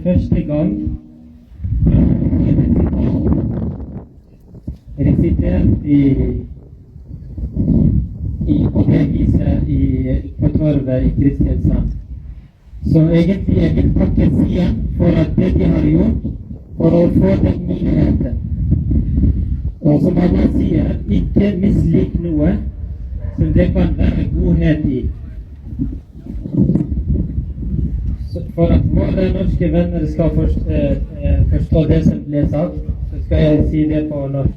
første gang resitert på det viset på torvet i Kristiansand. Så egentlig jeg vil takke Sian for at det de har gjort for å få den muligheten. Og som alle sier, ikke mislik noe som det kan være godhet i. Så for at våre norske venner skal forstå det som ble sagt, så skal jeg si det på norsk.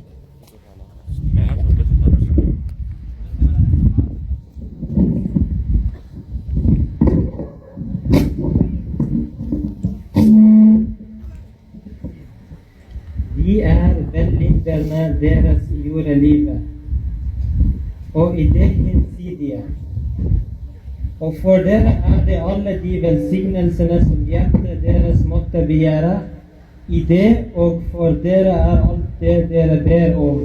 Vi vellingerne deres i jordelivet, og i det hinsidige. Og for dere det alle de velsignelsene som hjertet deres måtte begjære, i det, og for dere alt det dere ber om.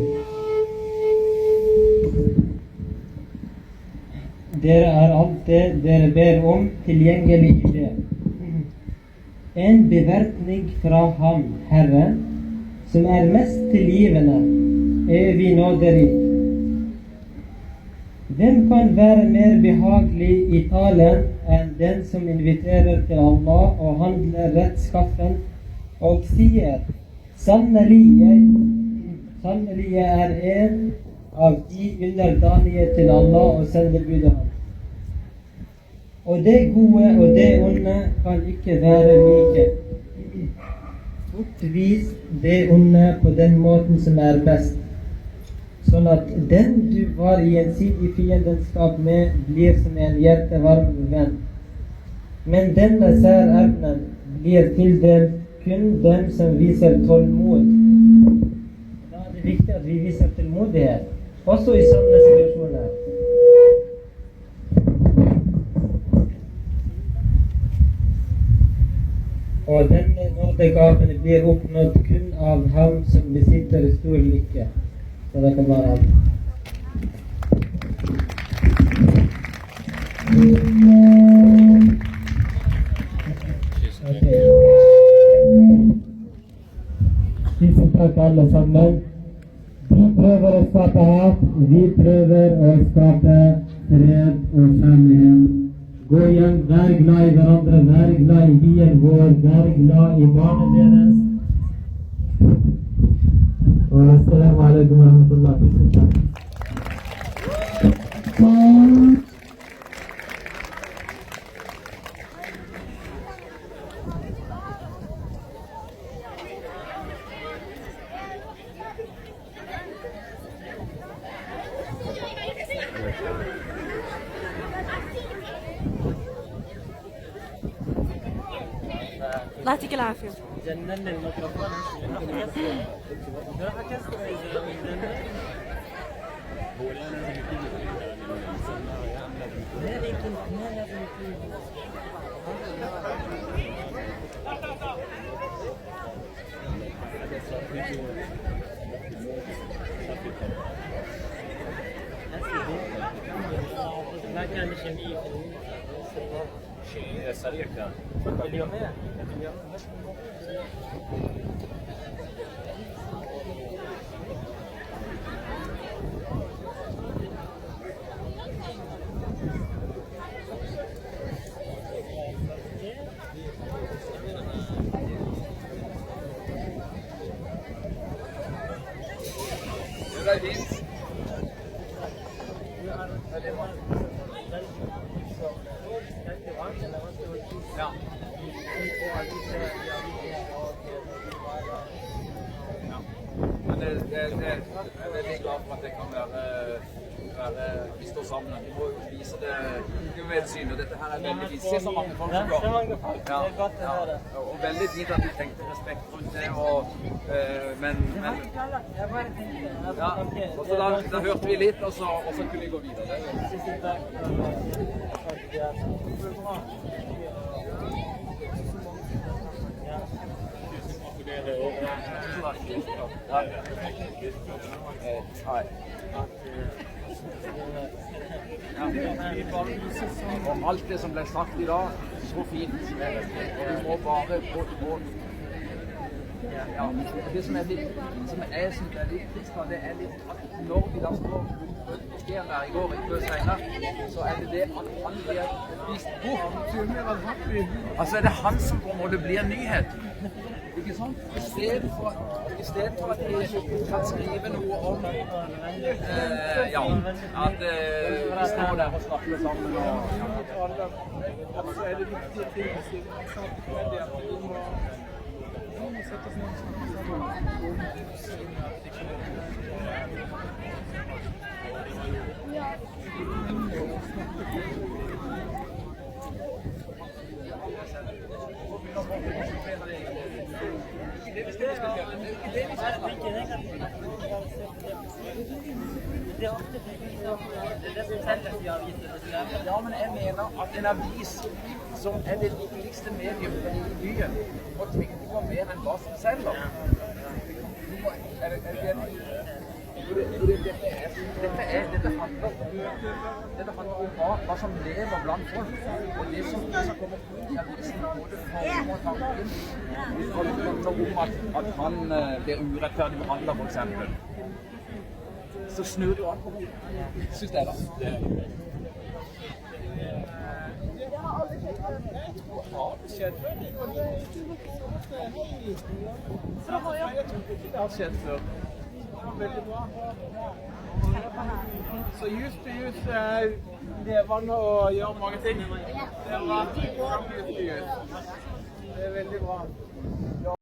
Dere alt det dere ber om, tilgjengelig i det. En bevertning fra ham, Herren, som mest tilgivende, evig nåderik. Hvem kan være mer behagelig i talen enn den som inviterer til Allah og handler rettskaffen og sier, sannelig jeg en av de underdanige til Allah og sendebudet ham. Og det gode og det onde kan ikke være like. Bortvis det onde på den måten som best, sånn at den du var i gjensidig fiendenskap med, blir som en hjertevarm venn. Men denne særevnen blir tildelt kun dem som viser tålmod. Da det viktig at vi viser tålmodighet, også i sånne situasjoner. Og denne nådegaven blir oppnådd kun av ham som besitter stor lykke. Så det kan være alt. Okay. Tusen takk alle sammen. De prøver å skape hat, vi prøver å skape fred og kjærlighet. Gå igjen, vær glad i hverandre, vær glad i byen vår, vær glad i barna deres. Og assalamu alaikum wa rahmatullah. Tusen takk. الله يعطيك العافية. جنن الميكروفون. هو لا لازم يكون ما لازم يكون ما كان شيء شيء سريع كان اليومين Ja. Men jeg er veldig glad for at det kan være vi står sammen. Vi må jo vise det velsynet, og dette her veldig fint. Se så mange folk som går. Det er mange folk, det er godt å høre det. Og veldig fint at du tenkte respekt rundt det, men ja, og så da hørte vi litt, og så kunne vi gå videre. Siste takk. Og alt det som ble sagt i dag, så fint. Og vi må bare ja, det som jeg synes er litt trist, det er litt at når vi da står der i går, ikke senere, så er det at han blir vist bort. Altså er det han som på en måte blir nyhet. Ikke sant? I stedet for at de kan skrive noe om ja, at vi står der og snakker sammen. Og så er det viktige ting å si. Det at vi må sette oss ned og snakke sammen. Ja, men jeg mener at en avis som er det viktigste mediet i byen, må tenke på mer enn hva som selger. Dette handler om hva som lever blant folk, og det som kommer ut i avisen, både form og tanken. Det handler om at han blir urettferdig behandlet, for eksempel. Så snur du an på hodet, synes jeg da. Det har aldri skjedd før. Har det skjedd før? Jeg tror ikke det har skjedd før. Veldig bra. Så just to use levende og gjøre mange ting. Det er bra. Det er veldig bra.